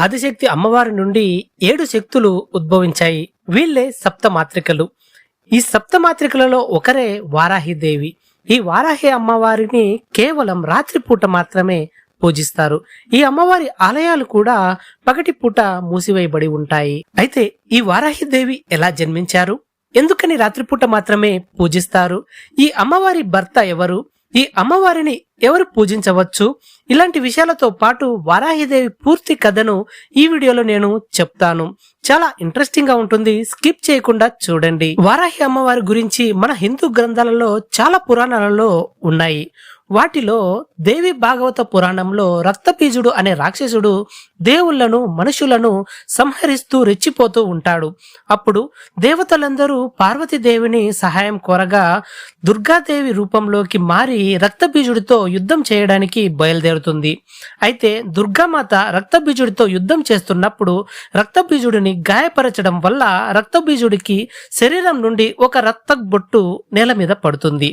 ఆదిశక్తి అమ్మవారి నుండి 7 శక్తులు ఉద్భవించాయి. వీళ్ళే సప్తమాత్రికలు. ఈ సప్తమాత్రికలలో ఒకరే వారాహిదేవి. ఈ వారాహి అమ్మవారిని కేవలం రాత్రిపూట మాత్రమే పూజిస్తారు. ఈ అమ్మవారి ఆలయాలు కూడా పగటిపూట మూసివేయబడి ఉంటాయి. అయితే ఈ వారాహిదేవి ఎలా జన్మించారు? ఎందుకని రాత్రిపూట మాత్రమే పూజిస్తారు? ఈ అమ్మవారి భర్త ఎవరు? ఈ అమ్మవారిని ఎవరు పూజించవచ్చు? ఇలాంటి విషయాలతో పాటు వారాహిదేవి పూర్తి కథను ఈ వీడియోలో నేను చెప్తాను. చాలా ఇంట్రెస్టింగ్ గా ఉంటుంది, స్కిప్ చేయకుండా చూడండి. వారాహి అమ్మవారి గురించి మన హిందూ గ్రంథాలలో చాలా పురాణాలలో ఉన్నాయి. వాటిలో దేవి భాగవత పురాణంలో రక్తబీజుడు అనే రాక్షసుడు దేవుళ్లను మనుషులను సంహరిస్తూ రెచ్చిపోతూ ఉంటాడు. అప్పుడు దేవతలందరూ పార్వతీదేవిని సహాయం కోరగా దుర్గాదేవి రూపంలోకి మారి రక్తబీజుడితో యుద్ధం చేయడానికి బయలుదేరుతుంది. అయితే దుర్గామాత రక్తబీజుడితో యుద్ధం చేస్తున్నప్పుడు రక్తబీజుడిని గాయపరచడం వల్ల రక్తబీజుడికి శరీరం నుండి ఒక రక్త బొట్టు నేల మీద పడుతుంది.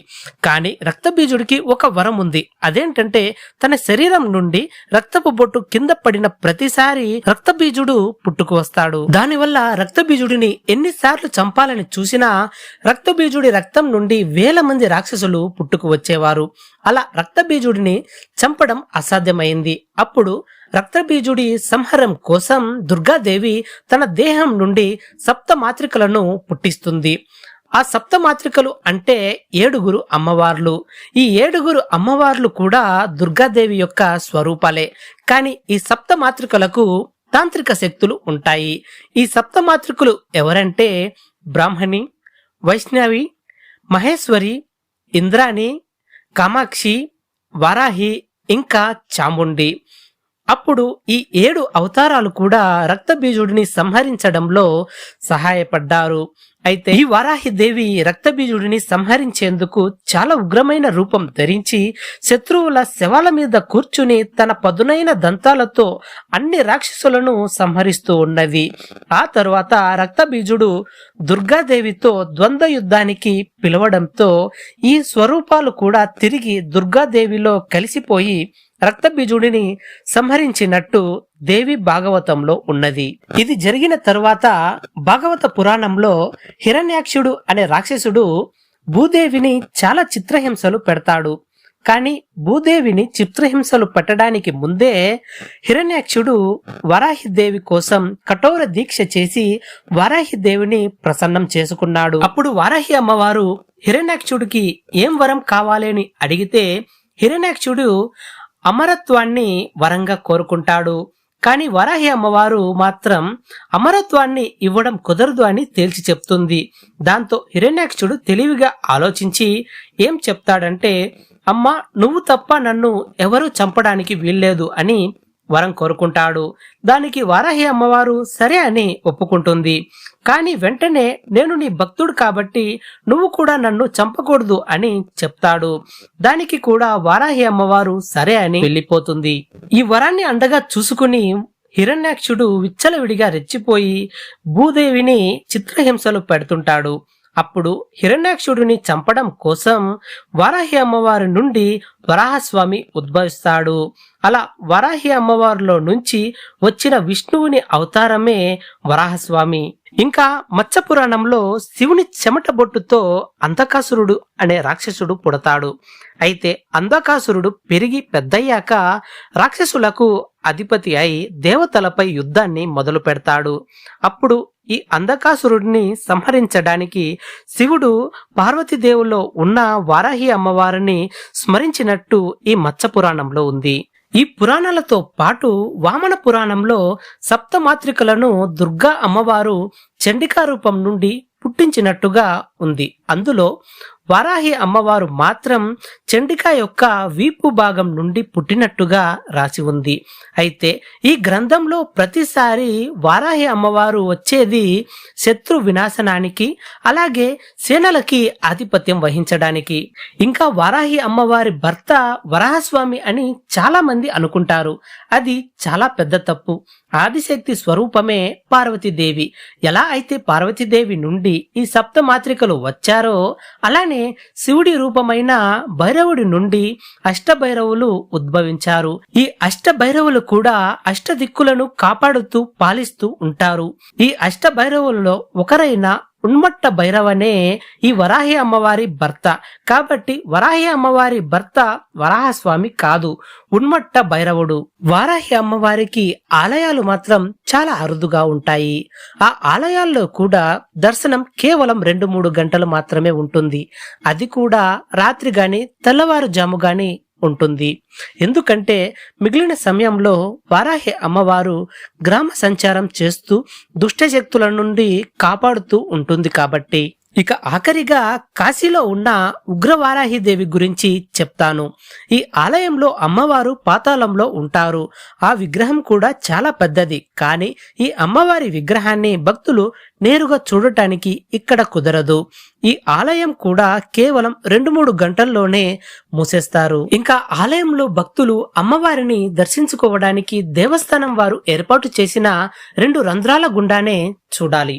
కానీ రక్తబీజుడికి ఒక వరం ఉంది. అదేంటంటే తన శరీరం నుండి రక్తపు బొట్టు కింద పడిన ప్రతిసారి రక్తబీజుడు పుట్టుకు వస్తాడు. దానివల్ల రక్తబీజుడిని ఎన్నిసార్లు చంపాలని చూసినా రక్తబీజుడి రక్తం నుండి వేల మంది రాక్షసులు పుట్టుకు వచ్చేవారు. అలా రక్తబీజుడిని చంపడం అసాధ్యమైంది. అప్పుడు రక్తబీజుడి సంహారం కోసం దుర్గాదేవి తన దేహం నుండి సప్తమాత్రికలను పుట్టిస్తుంది. ఆ సప్తమాత్రికలు అంటే 7 అమ్మవార్లు. ఈ 7 అమ్మవార్లు కూడా దుర్గాదేవి యొక్క స్వరూపాలే. కానీ ఈ సప్తమాత్రికలకు తాంత్రిక శక్తులు ఉంటాయి. ఈ సప్తమాత్రికలు ఎవరంటే బ్రాహ్మణి, వైష్ణవి, మహేశ్వరి, ఇంద్రాణి, కామాక్షి, వారాహి ఇంకా చాముండి. అప్పుడు ఈ 7 అవతారాలు కూడా రక్తబీజుడిని సంహరించడంలో సహాయపడ్డారు. అయితే ఈ వారాహిదేవి రక్తబీజుడిని సంహరించేందుకు చాలా ఉగ్రమైన రూపం ధరించి శత్రువుల శవాల మీద కూర్చుని తన పదునైన దంతాలతో అన్ని రాక్షసులను సంహరిస్తూ ఉన్నది. ఆ తరువాత రక్తబీజుడు దుర్గాదేవితో ద్వంద్వ యుద్ధానికి పిలవడంతో ఈ స్వరూపాలు కూడా తిరిగి దుర్గాదేవిలో కలిసిపోయి రక్తబీజుడిని సంహరించినట్టు దేవి భాగవతంలో ఉన్నది. ఇది జరిగిన తరువాత భాగవత పురాణంలో హిరణ్యాక్షుడు అనే రాక్షసుడు భూదేవిని చాలా చిత్రహింసలు పెడతాడు. కానీ భూదేవిని చిత్రహింసలు పెట్టడానికి ముందే హిరణ్యాక్షుడు వారాహిదేవి కోసం కఠోర దీక్ష చేసి వారాహిదేవిని ప్రసన్నం చేసుకున్నాడు. అప్పుడు వారాహి అమ్మవారు హిరణ్యాక్షుడికి ఏం వరం కావాలని అడిగితే హిరణ్యాక్షుడు అమరత్వాన్ని వరంగా కోరుకుంటాడు. కానీ వరాహి అమ్మవారు మాత్రం అమరత్వాన్ని ఇవ్వడం కుదరదు అని తేల్చి చెప్తుంది. దాంతో హిరణ్యాక్షుడు తెలివిగా ఆలోచించి ఏం చెప్తాడంటే, అమ్మా నువ్వు తప్ప నన్ను ఎవరూ చంపడానికి వీల్లేదు అని వరం కోరుకుంటాడు. దానికి వారాహి అమ్మవారు సరే అని ఒప్పుకుంటుంది. కానీ వెంటనే నేను నీ భక్తుడు కాబట్టి నువ్వు కూడా నన్ను చంపకూడదు అని చెప్తాడు. దానికి కూడా వారాహి అమ్మవారు సరే అని వెళ్ళిపోతుంది. ఈ వరాన్ని అండగా చూసుకుని హిరణ్యాక్షుడు విచ్చలవిడిగా రెచ్చిపోయి భూదేవిని చిత్రహింసలు పెడుతుంటాడు. అప్పుడు హిరణ్యాక్షుడిని చంపడం కోసం వారాహి అమ్మవారి నుండి వరాహస్వామి ఉద్భవిస్తాడు. అలా వారాహి అమ్మవారిలో నుంచి వచ్చిన విష్ణువుని అవతారమే వరాహస్వామి. ఇంకా మత్స్య పురాణంలో శివుని చెమట బొట్టుతో అంధకాసురుడు అనే రాక్షసుడు పుడతాడు. అయితే అంధకాసురుడు పెరిగి పెద్దయ్యాక రాక్షసులకు అధిపతి అయి దేవతలపై యుద్ధాన్ని మొదలు పెడతాడు. అప్పుడు ఈ అంధకాసురుడిని సంహరించడానికి శివుడు పార్వతీదేవులో ఉన్న వారాహి అమ్మవారిని స్మరించినట్టు ఈ మత్స్య పురాణంలో ఉంది. ఈ పురాణాలతో పాటు వామన పురాణంలో సప్తమాత్రికలను దుర్గా అమ్మవారు చండికా రూపం నుండి పుట్టించినట్టుగా ఉంది. అందులో వారాహి అమ్మవారు మాత్రం చండిక యొక్క వీపు భాగం నుండి పుట్టినట్టుగా రాసి ఉంది. అయితే ఈ గ్రంథంలో ప్రతిసారి వారాహి అమ్మవారు వచ్చేది శత్రు వినాశనానికి, అలాగే సేనలకి ఆధిపత్యం వహించడానికి. ఇంకా వారాహి అమ్మవారి భర్త వరాహస్వామి అని చాలా మంది అనుకుంటారు. అది చాలా పెద్ద తప్పు. ఆదిశక్తి స్వరూపమే పార్వతీదేవి. ఎలా అయితే పార్వతీదేవి నుండి ఈ సప్తమాత్రికలు వచ్చారో అలానే శివుడి రూపమైన భైరవుడి నుండి అష్టభైరవులు ఉద్భవించారు. ఈ అష్టభైరవులు కూడా అష్టదిక్కులను కాపాడుతూ పాలిస్తూ ఉంటారు. ఈ అష్టభైరవులలో ఒకరైన ఉన్మట్ట భైరవనే ఈ వరాహి అమ్మవారి భర్త. కాబట్టి వరాహి అమ్మవారి భర్త వరాహస్వామి కాదు, ఉన్మట్ట భైరవుడు. వారాహి అమ్మవారికి ఆలయాలు మాత్రం చాలా అరుదుగా ఉంటాయి. ఆ ఆలయాల్లో కూడా దర్శనం కేవలం 2-3 గంటలు మాత్రమే ఉంటుంది. అది కూడా రాత్రి గాని తెల్లవారుజాము గాని ఉంటుంది. ఎందుకంటే మిగిలిన సమయంలో వారాహి అమ్మవారు గ్రామ సంచారం చేస్తూ దుష్టశక్తుల నుండి కాపాడుతూ ఉంటుంది కాబట్టి. ఇక ఆఖరిగా కాశీలో ఉన్న ఉగ్రవారాహి దేవి గురించి చెప్తాను. ఈ ఆలయంలో అమ్మవారు పాతాళంలో ఉంటారు. ఆ విగ్రహం కూడా చాలా పెద్దది. కానీ ఈ అమ్మవారి విగ్రహాన్ని భక్తులు నేరుగా చూడటానికి ఇక్కడ కుదరదు. ఈ ఆలయం కూడా కేవలం 2-3 గంటల్లోనే మూసేస్తారు. ఇంకా ఆలయంలో భక్తులు అమ్మవారిని దర్శించుకోవడానికి దేవస్థానం వారు ఏర్పాటు చేసిన 2 రంధ్రాల గుండానే చూడాలి.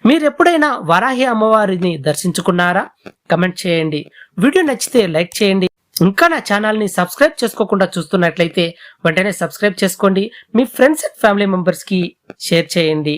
మీరెప్పుడైనా వారాహి అమ్మవారిని దర్శించుకున్నారా? కమెంట్ చేయండి. వీడియో నచ్చితే లైక్ చేయండి. ఇంకా నా ఛానల్ ని సబ్స్క్రైబ్ చేసుకోకుండా చూస్తున్నట్లయితే వెంటనే సబ్స్క్రైబ్ చేసుకోండి. మీ ఫ్రెండ్స్ అండ్ ఫ్యామిలీ మెంబర్స్ కి షేర్ చేయండి.